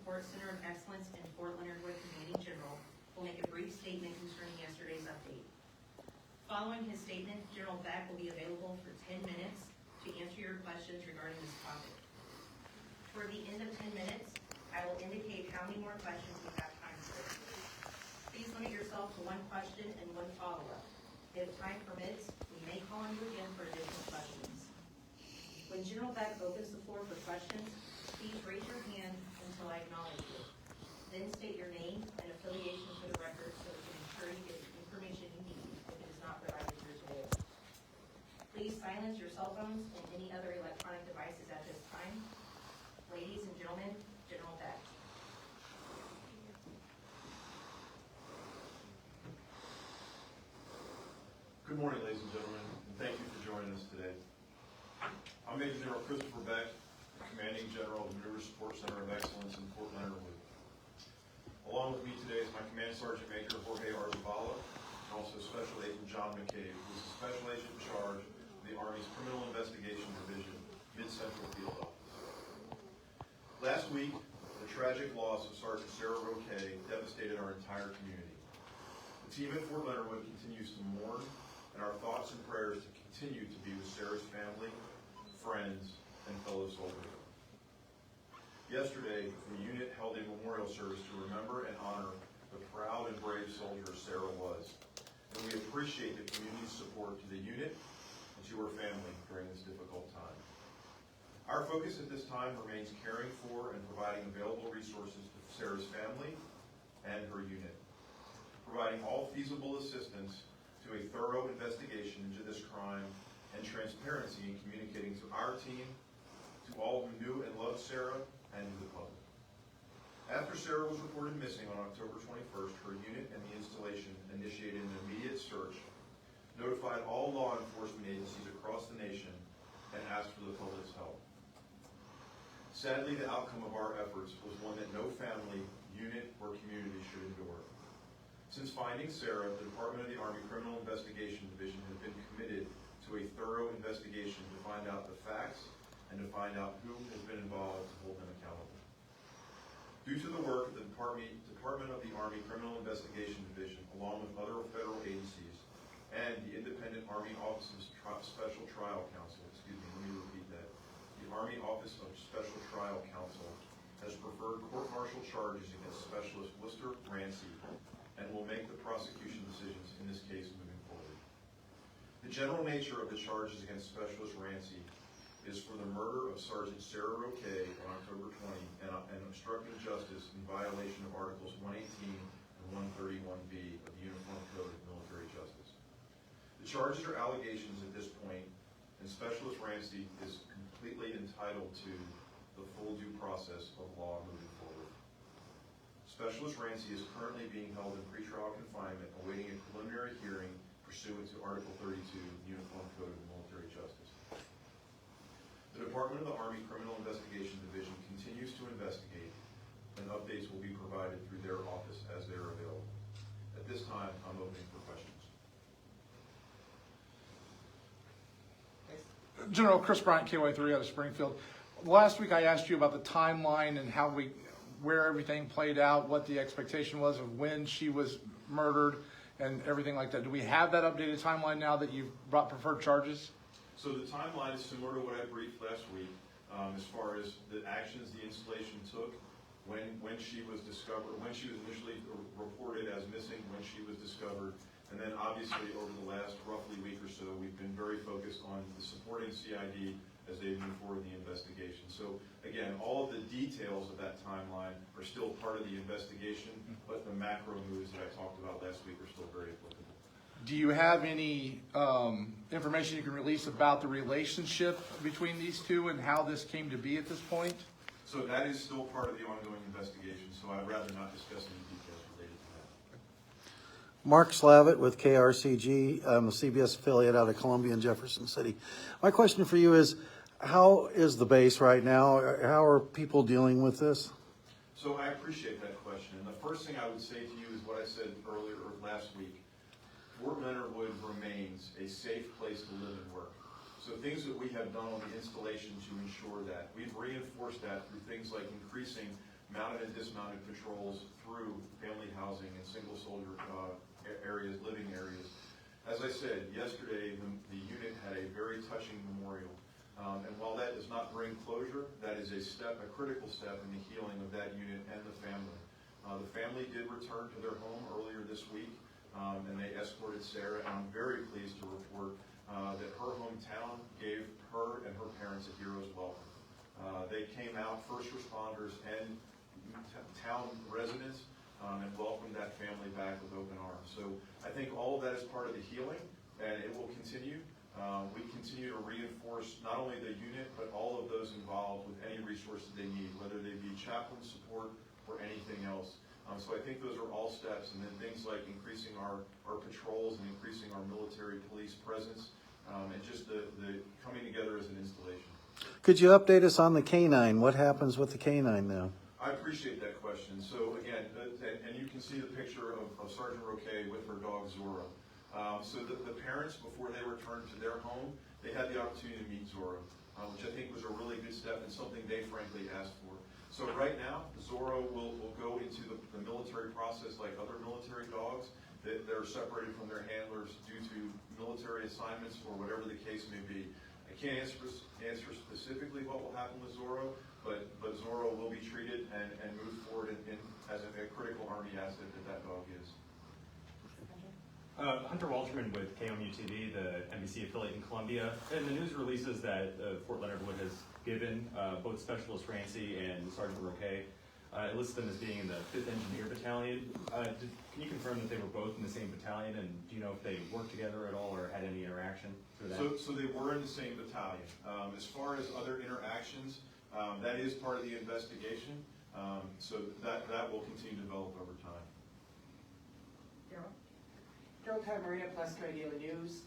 Support Center of Excellence and Fort Leonard Wood Commanding General, will make a brief statement concerning yesterday's update. Following his statement, General Beck will be available for 10 minutes to answer your questions regarding this topic. For the end of 10 minutes, I will indicate how many more questions we have time for. Please limit yourself to one question and one follow-up. If time permits, we may call on you again for additional questions. When General Beck opens the floor for questions, please raise your hand until I acknowledge you. Then state your name and affiliation for the record so we can ensure you get the information you need if it is not provided here today. Please silence your cell phones and any other electronic devices at this time. Ladies and gentlemen, General Beck. Good morning, ladies and gentlemen, and thank you for joining us today. I'm Major General Christopher Beck, Commanding General of the Maneuver Support Center of Excellence in Fort Leonard Wood. Along with me today is my Command Sergeant Major Jorge Arzavala, and also Special Agent John McCabe, who is the Special Agent in charge of the Army's Criminal Investigation Division, Mid-Central Field Office. Last week, the tragic loss of Sergeant Sarah Roque devastated our entire community. The team at Fort Leonard Wood continues to mourn, and our thoughts and prayers to continue to be with Sarah's family, friends, and fellow soldiers. Yesterday, the unit held a memorial service to remember and honor the proud and brave soldier Sarah was, and we appreciate the community's support to the unit and to her family during this difficult time. Our focus at this time remains caring for and providing available resources to Sarah's family and her unit, providing all feasible assistance to a thorough investigation into this crime and transparency in communicating to our team, to all who knew and loved Sarah, and to the public. After Sarah was reported missing on October 21st, her unit and the installation initiated an immediate search, notified all law enforcement agencies across the nation, and asked for the public's help. Sadly, the outcome of our efforts was one that no family, unit, or community should endure. Since finding Sarah, the Department of the Army Criminal Investigation Division has been committed to a thorough investigation to find out the facts and to find out who has been involved to hold them accountable. Due to the work of the Department of the Army Criminal Investigation Division, along with other federal agencies, and the Independent Army Office of Special Trial Counsel, let me repeat that. The Army Office of Special Trial Counsel has preferred court-martial charges against Specialist Wooster Rancy and will make the prosecution decisions in this case moving forward. The general nature of the charges against Specialist Rancy is for the murder of Sergeant Sarah Roque on October 20 and obstructing justice in violation of Articles 118 and 131B of the Uniform Code of Military Justice. The charges are allegations at this point, and Specialist Rancy is completely entitled to the full due process of law moving forward. Specialist Rancy is currently being held in pretrial confinement awaiting a preliminary hearing pursuant to Article 32 of the Uniform Code of Military Justice. The Department of the Army Criminal Investigation Division continues to investigate, and updates will be provided through their office as they are available. At this time, I'm opening for questions. General Chris Bryant, KY3 out of Springfield. Last week I asked you about the timeline and where everything played out, what the expectation was of when she was murdered and everything like that. Do we have that updated timeline now that you've brought preferred charges? So the timeline is similar to what I briefed last week, as far as the actions the installation took, when she was discovered, when she was initially reported as missing, when she was discovered, and then obviously over the last roughly week or so, we've been very focused on the supporting CID as they move forward in the investigation. So again, all of the details of that timeline are still part of the investigation, but the macro moves that I talked about last week are still very applicable. Do you have any information you can release about the relationship between these two and how this came to be at this point? So that is still part of the ongoing investigation, so I'd rather not discuss any details related to that. Mark Slavitt with KRCG, I'm a CBS affiliate out of Columbia and Jefferson City. My question for you is, how is the base right now? How are people dealing with this? So I appreciate that question. And the first thing I would say to you is what I said earlier or last week. Fort Leonard Wood remains a safe place to live and work. So things that we have done on the installation to ensure that, we've reinforced that through things like increasing mounted and dismounted patrols through family housing and single soldier areas, living areas. As I said, yesterday the unit had a very touching memorial. And while that does not bring closure, that is a critical step in the healing of that unit and the family. The family did return to their home earlier this week, and they escorted Sarah, and I'm very pleased to report that her hometown gave her and her parents a hero's welcome. They came out, first responders and town residents, and welcomed that family back with open arms. So I think all of that is part of the healing, and it will continue. We continue to reinforce not only the unit, but all of those involved with any resources they need, whether they be chaplain support or anything else. So I think those are all steps, and then things like increasing our patrols and increasing our military police presence, and just the coming together as an installation. Could you update us on the canine? What happens with the canine now? I appreciate that question. So again, and you can see the picture of Sergeant Roque with her dog Zorro. So the parents, before they returned to their home, they had the opportunity to meet Zorro, which I think was a really good step and something they frankly asked for. So right now, Zorro will go into the military process like other military dogs that are separated from their handlers due to military assignments or whatever the case may be. I can't answer specifically what will happen with Zorro, but Zorro will be treated and moved forward as a critical Army asset that dog is. Hunter Walterman with KOMU-TV, the NBC affiliate in Columbia. In the news releases that Fort Leonard Wood has given, both Specialist Rancy and Sergeant Roque, it lists them as being in the 5th Engineer Battalion. Can you confirm that they were both in the same battalion, and do you know if they worked together at all or had any interaction through that? So they were in the same battalion. As far as other interactions, that is part of the investigation. So that will continue to develop over time. Carol Marina, Placer Daily News.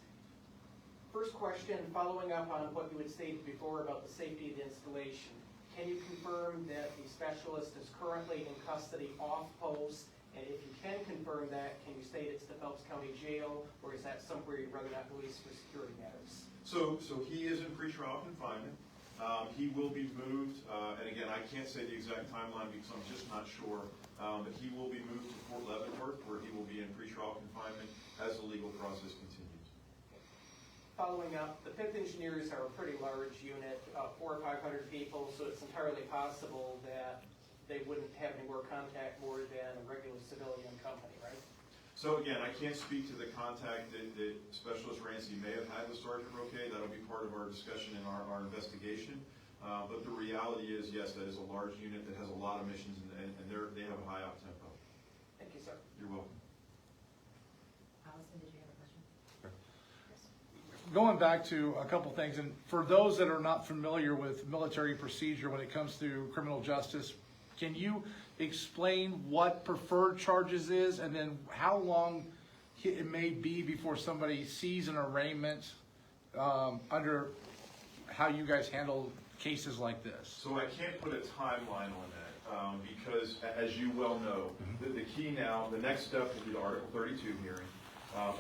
First question, following up on what you had stated before about the safety of the installation. Can you confirm that the specialist is currently in custody off post? And if you can confirm that, can you state it's the Phelps County Jail, or is that somewhere you'd rather not release for security matters? So he is in pretrial confinement. He will be moved, and again, I can't say the exact timeline because I'm just not sure, but he will be moved to Fort Leavenworth, where he will be in pretrial confinement as the legal process continues. Following up, the 5th Engineers are a pretty large unit, 400 or 500 people, so it's entirely possible that they wouldn't have any more contact more than a regular civilian company, right? So again, I can't speak to the contact that Specialist Rancy may have had with Sergeant Roque. That'll be part of our discussion in our investigation. But the reality is, yes, that is a large unit that has a lot of missions, and they have a high op tempo. Thank you, sir. You're welcome. Allison, did you have a question? Going back to a couple things, and for those that are not familiar with military procedure when it comes to criminal justice, can you explain what preferred charges is, and then how long it may be before somebody sees an arraignment under how you guys handle cases like this? So I can't put a timeline on that because, as you well know, the key now, the next step will be the Article 32 hearing,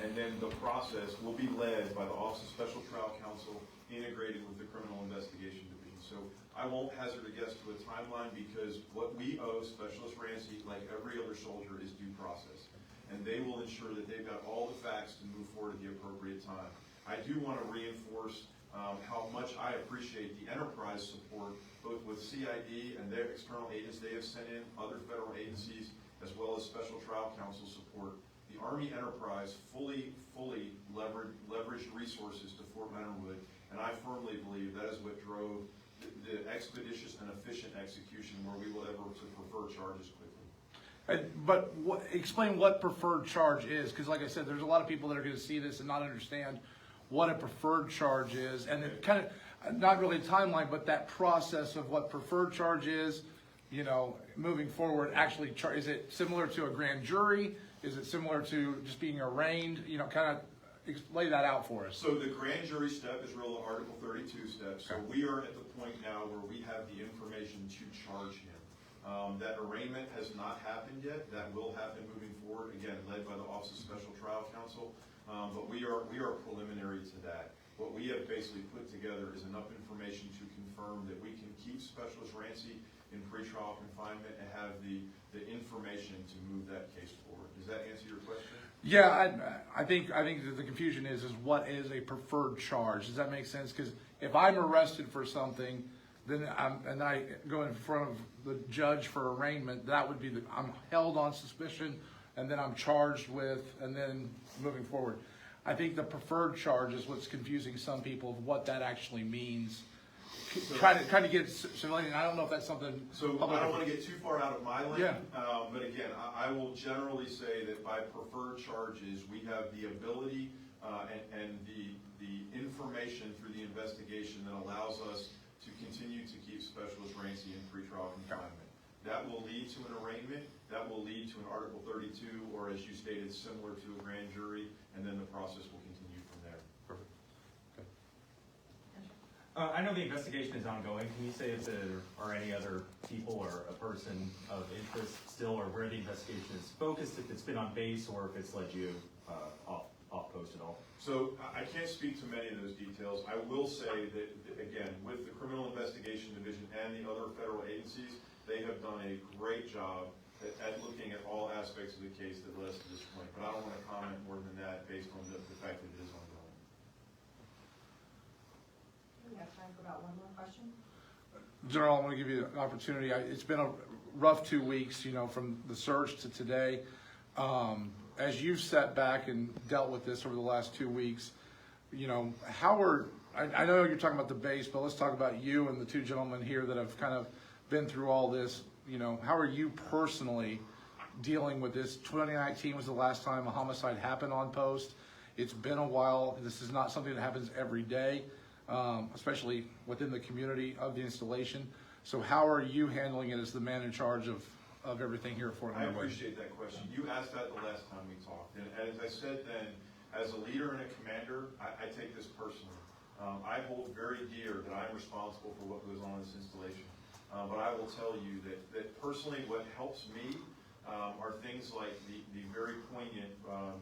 and then the process will be led by the Office of Special Trial Counsel integrated with the Criminal Investigation Division. So I won't hazard a guess to a timeline because what we owe Specialist Rancy, like every other soldier, is due process. And they will ensure that they've got all the facts to move forward at the appropriate time. I do want to reinforce how much I appreciate the enterprise support, both with CID and their external agents they have sent in, other federal agencies, as well as Special Trial Counsel support. The Army enterprise fully leveraged resources to Fort Leonard Wood, and I firmly believe that is what drove the expeditious and efficient execution where we will able to prefer charges quickly. But explain what preferred charge is, because like I said, there's a lot of people that are going to see this and not understand what a preferred charge is, and it kind of, not really a timeline, but that process of what preferred charge is, you know, moving forward, actually, is it similar to a grand jury? Is it similar to just being arraigned? You know, kind of lay that out for us. So the grand jury step is really the Article 32 step. So we are at the point now where we have the information to charge him. That arraignment has not happened yet. That will happen moving forward, again, led by the Office of Special Trial Counsel. But we are preliminary to that. What we have basically put together is enough information to confirm that we can keep Specialist Rancy in pretrial confinement and have the information to move that case forward. Does that answer your question? Yeah, I think that the confusion is what is a preferred charge? Does that make sense? Because if I'm arrested for something, then I go in front of the judge for arraignment, that would be I'm held on suspicion, and then I'm charged with, and then moving forward. I think the preferred charge is what's confusing some people of what that actually means. Trying to get civilian. I don't know if that's something. So I don't want to get too far out of my lane. Yeah. But again, I will generally say that by preferred charges, we have the ability and the information through the investigation that allows us to continue to keep Specialist Rancy in pretrial confinement. That will lead to an arraignment. That will lead to an Article 32, or as you stated, similar to a grand jury, and then the process will continue from there. Perfect. Okay. I know the investigation is ongoing. Can you say if there are any other people or a person of interest still, or where the investigation is focused, if it's been on base or if it's led you off post at all? So I can't speak to many of those details. I will say that, again, with the Criminal Investigation Division and the other federal agencies, they have done a great job at looking at all aspects of the case that led us to this point. But I don't want to comment more than that based on the fact that it is ongoing. We have time for about one more question. General, I want to give you an opportunity. It's been a rough 2 weeks, from the search to today. As you've sat back and dealt with this over the last 2 weeks, I know you're talking about the base, but let's talk about you and the two gentlemen here that have kind of been through all this. How are you personally dealing with this? 2019 was the last time a homicide happened on post. It's been a while. This is not something that happens every day, especially within the community of the installation. So how are you handling it as the man in charge of everything here at Fort I Leonard Wood? appreciate that question. You asked that the last time we talked. And as I said then, as a leader and a commander, I take this personally. I hold very dear that I'm responsible for what goes on in this installation. But I will tell you that personally what helps me are things like the very poignant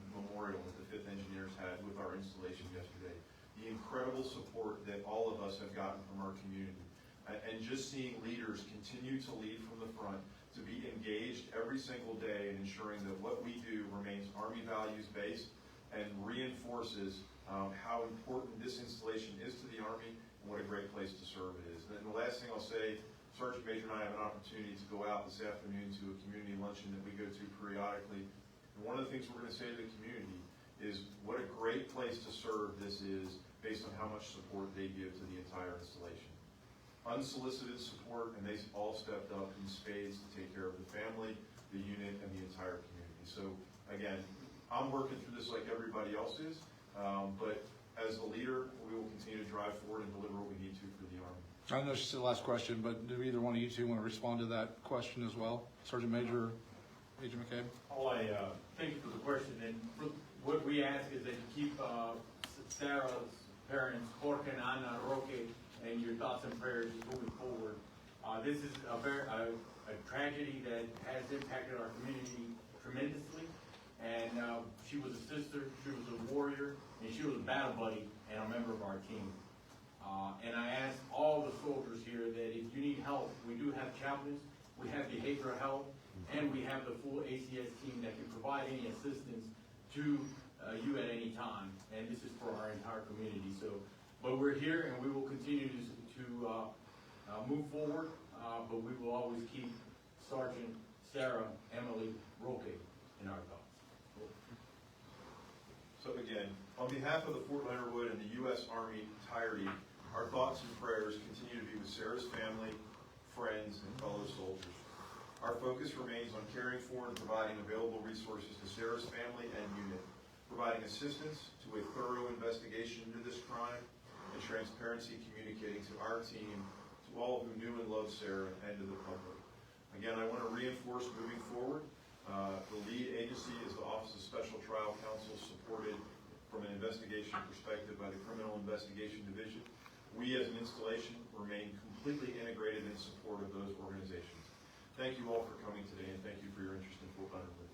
memorial that the 5th Engineers had with our installation yesterday. The incredible support that all of us have gotten from our community. And just seeing leaders continue to lead from the front, to be engaged every single day in ensuring that what we do remains Army values based and reinforces how important this installation is to the Army and what a great place to serve it is. And the last thing I'll say, Sergeant Major and I have an opportunity to go out this afternoon to a community luncheon that we go to periodically. And one of the things we're going to say to the community is what a great place to serve this is based on how much support they give to the entire installation. Unsolicited support, and they all stepped up in spades to take care of the family, the unit, and the entire community. So again, I'm working through this like everybody else is, but as the leader, we will continue to drive forward and deliver what we need to for the Army. I know this is the last question, but do either one of you two want to respond to that question as well? Sergeant Major, Agent McCabe? Thank you for the question, and what we ask is that you keep Sarah's parents, Jorge and Ana Roque, and your thoughts and prayers moving forward. This is a tragedy that has impacted our community tremendously, and she was a sister, she was a warrior, and she was a battle buddy and a member of our team. And I ask all the soldiers here that if you need help, we do have chaplains, we have behavioral health, and we have the full ACS team that can provide any assistance to you at any time. And this is for our entire community. So, but we're here and we will continue to move forward, but we will always keep Sergeant Sarah Emily Roque in our thoughts. So again, on behalf of the Fort Leonard Wood and the U.S. Army entirety, our thoughts and prayers continue to be with Sarah's family, friends, and fellow soldiers. Our focus remains on caring for and providing available resources to Sarah's family and unit, providing assistance to a thorough investigation into this crime, and transparency communicating to our team, to all who knew and loved Sarah, and to the public. Again, I want to reinforce moving forward, the lead agency is the Office of Special Trial Counsel, supported from an investigation perspective by the Criminal Investigation Division. We as an installation remain completely integrated in support of those organizations. Thank you all for coming today, and thank you for your interest in Fort Leonard Wood.